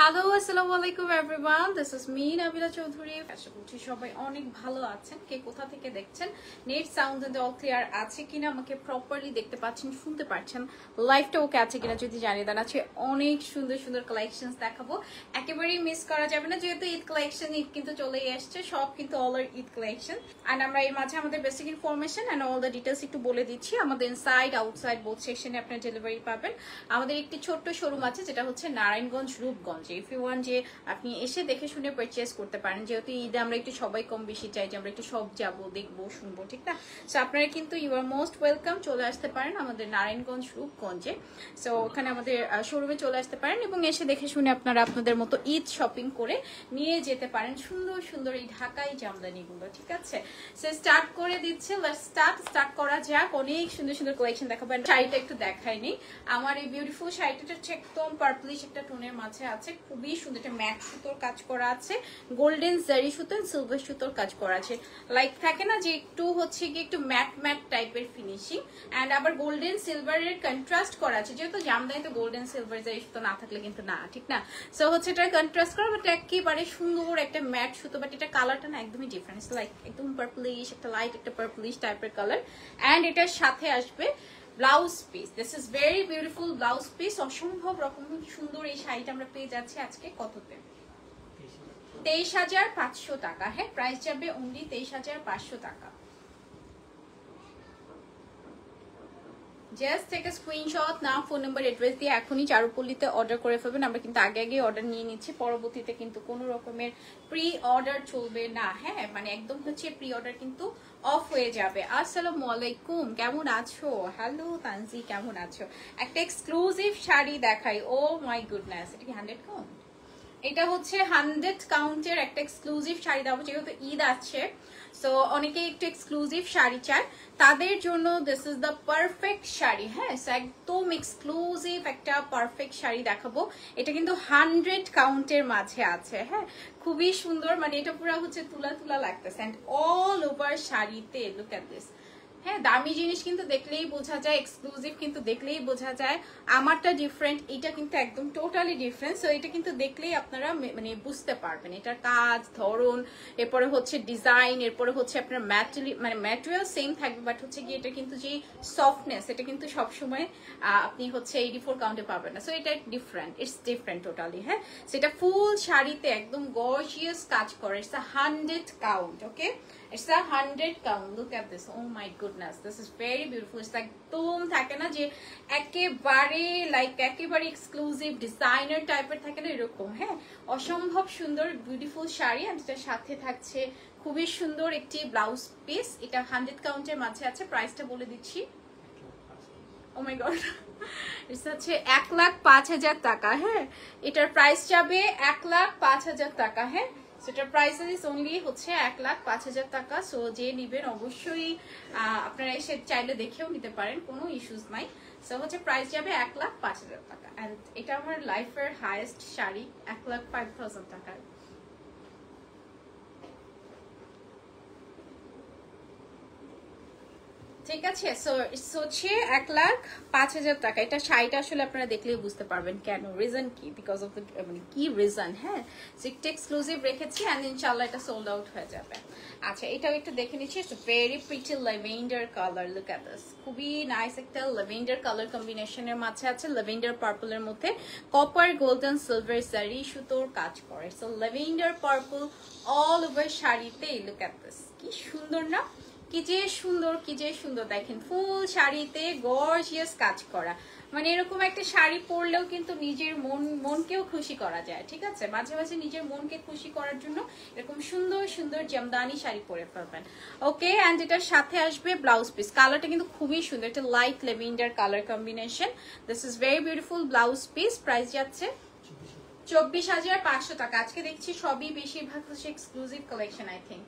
Hello আসসালামু আলাইকুম everyone, this is me Nabila Chowdhury. আশা করছি সবাই অনেক ভালো আছেন। কে কোথা থেকে দেখছেন, net sound and all clear আছে কিনা, আমাকে প্রপারলি দেখতে পাচ্ছেন, শুনতে পাচ্ছেন, লাইভটা ওকে আছে কিনা যদি জানিয়ে দেন। আছে অনেক সুন্দর সুন্দর কালেকশনস দেখাবো, একেবারেই মিস করা যাবে না। যেহেতু ঈদ কালেকশন, ঈদ কিন্তু চলেই আসছে, সব কিন্তু অল আর ঈদ কালেকশন। অ্যান্ড আমরা এই মাঝে আমাদের basic information and all the details একটু বলে দিচ্ছি। আমাদের ইনসাইড আউটসাইড বোথ সেকশনে আপনার ডেলিভারি পাবেন। আমাদের একটি ছোট্ট শোরুম আছে যেটা হচ্ছে Narayanganj Rupganj. If you want যে আপনি এসে দেখে শুনে পারচেজ করতে পারেন, যেহেতু ঈদে আমরা একটু সবাই কম বেশি চাই যে আমরা একটু সব যাবো, দেখবো, শুনবো, ঠিক না? সো আপনারা কিন্তু ইউ আর মোস্ট ওয়েলকাম, চলে আসতে পারেন আমাদের নারায়ণগঞ্জ রূপগঞ্জে। সো ওখানে আমাদের শোরুমে চলে আসতে পারেন এবং এসে দেখে শুনে আপনারা আপনাদের মতো ঈদ শপিং করে নিয়ে যেতে পারেন সুন্দর সুন্দর এই ঢাকাই জামদানিগুলো, ঠিক আছে? সো স্টার্ট করে দিচ্ছে, স্টার্ট করা যাক। অনেক সুন্দর সুন্দর কালেকশন দেখাবেন। শাড়িটা একটু দেখাইনি, আমার এই বিউটিফুল শাড়িটা হচ্ছে একদম পার্পলিশ একটা টোনের মাঝে আছে, খুবই সুন্দর। একটা ম্যাট সুতোর কাজ করা আছে, গোল্ডেন জারি সুতো, সিলভার সুতোর কাজ করা আছে। লাইক থাকে না যে একটু হচ্ছে কি একটু ম্যাট ম্যাট টাইপের ফিনিশিং, এন্ড আবার গোল্ডেন সিলভারের কন্ট্রাস্ট করা আছে। যেহেতু জামদানি তো গোল্ডেন সিলভার জারি সুতো না থাকলে কিন্তু না, ঠিক না? সো হচ্ছে এটা কন্ট্রাস্ট করা, বাট একেবারে সুন্দর একটা ম্যাট সুতো, বাট এটা কালারটা না একদমই ডিফারেন্ট, লাইক একদম পার্পলিশ, একটা লাইট একটা পার্পলিশ টাইপের কালার। এন্ড এটার সাথে আসবে blouse piece. This is very beautiful blouse piece. অসম্ভব রকম সুন্দর এই শাড়িটা আমরা পেয়ে যাচ্ছি আজকে কততে? 23,500 টাকা। হ্যাঁ, প্রাইস যাবে অনলি 23,500 টাকা। জাস্ট থেকে স্ক্রিনশট, নাম, ফোন নাম্বার, অ্যাড্রেস দিয়ে এখনই চারুপল্লীতে অর্ডার করে ফেলবেন। আমরা কিন্তু আগে আগে অর্ডার নিয়ে নিচ্ছি, পরবর্তীতে কিন্তু কোনো রকমের প্রি অর্ডার চলবে না। হ্যাঁ, মানে একদম হচ্ছে প্রি অর্ডার কিন্তু অফ হয়ে যাবে। আসসালামু আলাইকুম, কেমন আছো? হ্যালো তানজি, কেমন আছো? একটা এক্সক্লুসিভ শাড়ি দেখাই। ও মাই গুডনেস, এটা কি 100 কাউন্ট? এটা হচ্ছে 100 কাউন্টের একটা এক্সক্লুসিভ শাড়ি দেবো, যেহেতু ঈদ আছে। সো অনেকে একটু এক্সক্লুসিভ শাড়ি চায়, তাদের জন্য this is the perfect sari. হ্যাঁ, একদম এক্সক্লুসিভ একটা পারফেক্ট শাড়ি দেখাবো। এটা কিন্তু 100 কাউন্টের মাঝে আছে। হ্যাঁ, খুবই সুন্দর, মানে এটা পুরো হচ্ছে তুলা তুলা লাগতেছে, এন্ড অল ওভার শাড়িতে লুক এট দিস। হ্যাঁ, দামি জিনিস কিন্তু দেখলেই বোঝা যায়, এক্সক্লুসিভ কিন্তু দেখলেই বোঝা যায়। আমারটা ডিফারেন্ট, এটা কিন্তু একদম টোটালি ডিফারেন্ট। সো এটা কিন্তু দেখলেই আপনারা মানে বুঝতে পারবেন এটার কাজ, ধরন, এরপরে হচ্ছে ডিজাইন, এরপরে হচ্ছে আপনার ম্যাটেরিয়াল সেম থাকবে, বাট হচ্ছে কি এটা কিন্তু যে সফটনেস, এটা কিন্তু সবসময় আপনি হচ্ছে 84 কাউন্টে পাবেন না। সো এটা ডিফারেন্ট, ইটস ডিফারেন্ট টোটালি। হ্যাঁ, সেটা ফুল শাড়িতে একদম গর্জিয়াস কাজ করে। It's 100 count, okay? It's a 100 count. Look at this. Oh my goodness. This is very beautiful. It's like একদম থাকে না যে একেবারে লাইক একেবারে এক্সক্লুসিভ ডিজাইনার টাইপের থাকে না, এরকম। হ্যাঁ, অসম্ভব সুন্দর বিউটিফুল শাড়ি। আর এটার সাথে থাকছে খুবই সুন্দর একটি ব্লাউজ পিস। এটা 100 কাউন্টের মাঝে আছে। প্রাইসটা বলে দিচ্ছি। ও মাই গড, এটা হচ্ছে 1,05,000 টাকা। হ্যাঁ, এটার প্রাইস যাবে 1,05,000 টাকা। হ্যাঁ, সেটার প্রাইস ইজ অনলি হচ্ছে 1,05,000 টাকা। সো যে নিবেন অবশ্যই আপনারা এসে চাইলে দেখেও নিতে পারেন, কোনো ইস্যুস নাই। সো হচ্ছে প্রাইস যাবে 1,05,000 টাকা। অ্যান্ড এটা আমার লাইফের হাইয়েস্ট শাড়ি, 1,05,000 টাকা। ঠিক আছে, সো ইটস হচ্ছে 1,05,000 টাকা। এটা শাড়িটা আসলে আপনারা দেখলেই বুঝতে পারবেন কেন, রিজন কি, বিকজ অফ দ্য মানে কি রিজন। হ্যাঁ, একটা এক্সক্লুসিভ রেখেছি অ্যান্ড ইনশাআল্লাহ এটা সোল্ড আউট হয়ে যাবে। আচ্ছা, এটাও একটু দেখে নিচ্ছি। It's very pretty lavender colour. Look at this, খুবই নাইস একটা ল্যাভেন্ডার কালার কম্বিনেশনের মাঝে আছে। ল্যাভেন্ডার পার্পলের মধ্যে কপার গোল্ডেন সিলভার জারি সুতোর কাজ করে। So lavender purple all over শাড়িতে। লুক এট দিস, কি সুন্দর না? কি যে সুন্দর, কি যে সুন্দর। দেখেন ফুল শাড়িতে গর্জিয়াস কাজ করা, মানে এরকম একটা শাড়ি পরলেও কিন্তু নিজের মনকেও খুশি করা যায়, ঠিক আছে? মাঝে মাঝে নিজের মনকে খুশি করার জন্য এরকম সুন্দর সুন্দর জামদানি শাড়ি পরে ফেলবেন, ওকে? অ্যান্ড এটার সাথে আসবে ব্লাউজ পিস। কালারটা কিন্তু খুবই সুন্দর, একটা light lavender colour combination. This is very beautiful blouse piece. Price যাচ্ছে 24,500 টাকা। আজকে দেখছি সবই বেশিরভাগ হচ্ছে এক্সক্লুসিভ কালেকশন, আই থিঙ্ক।